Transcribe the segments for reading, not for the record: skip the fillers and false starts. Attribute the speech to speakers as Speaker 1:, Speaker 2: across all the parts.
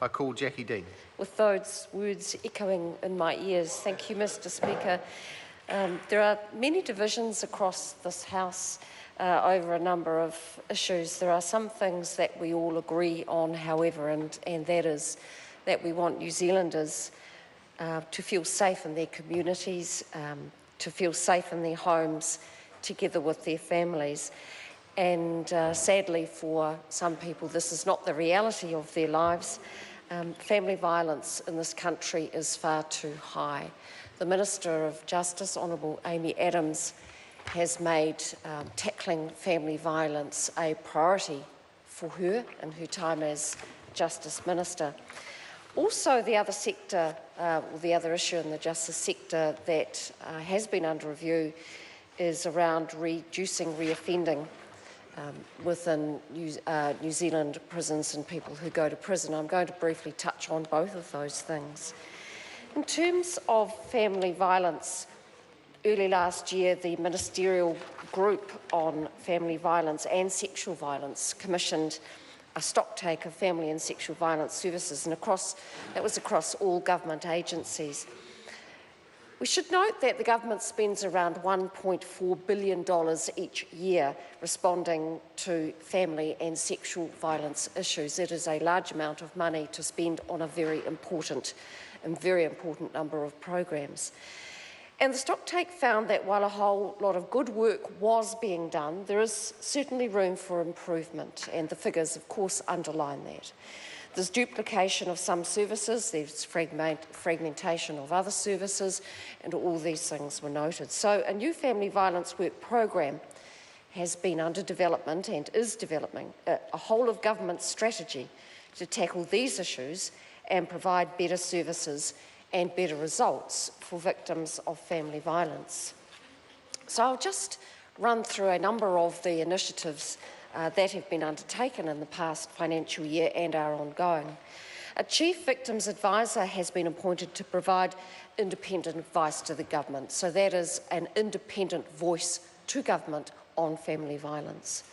Speaker 1: I call Jackie Dean.
Speaker 2: With those words echoing in my ears, thank you, Mr. Speaker. There are many divisions across this House over a number of issues. There are some things that we all agree on, however, and that is that we want New Zealanders to feel safe in their communities, to feel safe in their homes, together with their families. And sadly for some people, this is not the reality of their lives. Family violence in this country is far too high. The Minister of Justice, Honourable Amy Adams, has made tackling family violence a priority for her in her time as Justice Minister. Also, the other sector, the other issue in the justice sector that has been under review is around reducing reoffending within New Zealand prisons and people who go to prison. I'm going to briefly touch on both of those things. In terms of family violence, early last year the Ministerial Group on Family Violence and Sexual Violence commissioned a stocktake of family and sexual violence services, and that was across all government agencies. We should note that the government spends around $1.4 billion each year responding to family and sexual violence issues. It is a large amount of money to spend on a very important number of programs. And the stocktake found that while a whole lot of good work was being done, there is certainly room for improvement, and the figures, of course, underline that. There's duplication of some services, there's fragmentation of other services, and all these things were noted. So a new family violence work program has been under development and is developing a whole of government strategy to tackle these issues and provide better services and better results for victims of family violence. So I'll just run through a number of the initiatives that have been undertaken in the past financial year and are ongoing. A Chief Victims Advisor has been appointed to provide independent advice to the government, so that is an independent voice to government on family violence.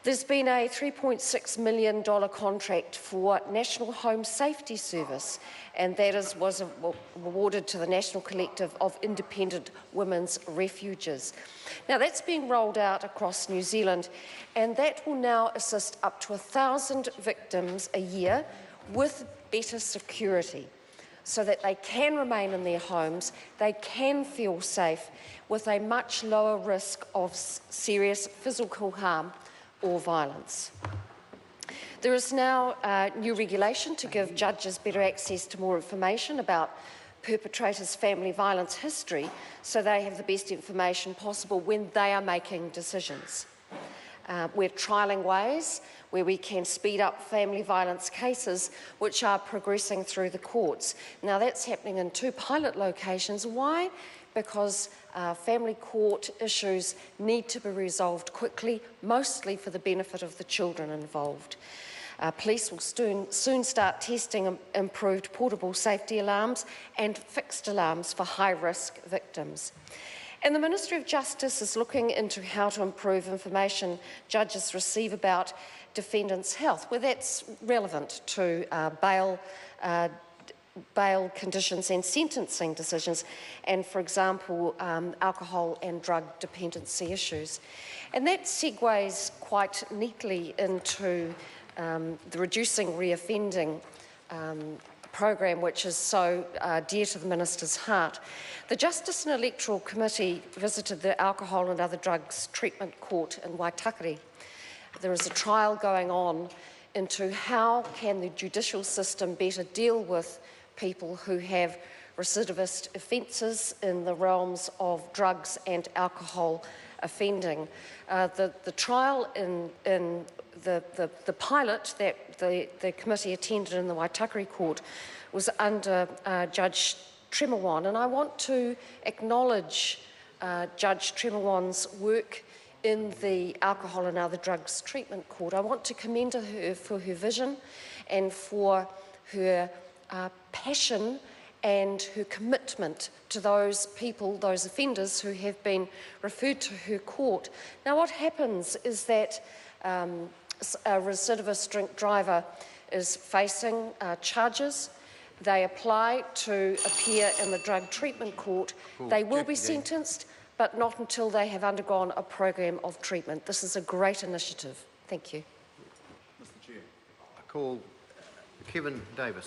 Speaker 2: There's been a $3.6 million contract for National Home Safety Service, and that was awarded to the National Collective of Independent Women's Refuges. Now that's being rolled out across New Zealand, and that will now assist up to 1,000 victims a year with better security, so that they can remain in their homes, they can feel safe with a much lower risk of serious physical harm or violence. There is now new regulation to give judges better access to more information about perpetrators' family violence history, so they have the best information possible when they are making decisions. We're trialling ways where we can speed up family violence cases which are progressing through the courts. Now that's happening in 2 pilot locations. Why? Because family court issues need to be resolved quickly, mostly for the benefit of the children involved. Police will soon start testing improved portable safety alarms and fixed alarms for high-risk victims. And the Ministry of Justice is looking into how to improve information judges receive about defendants' health, where that's relevant to bail conditions and sentencing decisions, and, for example, alcohol and drug dependency issues. And that segues quite neatly into the Reducing Reoffending program, which is so dear to the Minister's heart. The Justice and Electoral Committee visited the Alcohol and Other Drugs Treatment Court in Waitakere. There is a trial going on into how can the judicial system better deal with people who have recidivist offences in the realms of drugs and alcohol offending. The trial in the pilot that the committee attended in the Waitakere court was under Judge Tremawan, and I want to acknowledge Judge Tremawan's work in the Alcohol and Other Drugs Treatment Court. I want to commend her for her vision and for her passion and her commitment to those people, those offenders who have been referred to her court. Now what happens is that a recidivist drink driver is facing charges. They apply to appear in the drug treatment court. They will be sentenced, but not until they have undergone a program of treatment. This is a great initiative. Thank you.
Speaker 1: Mr. Chair. I call Kevin Davis.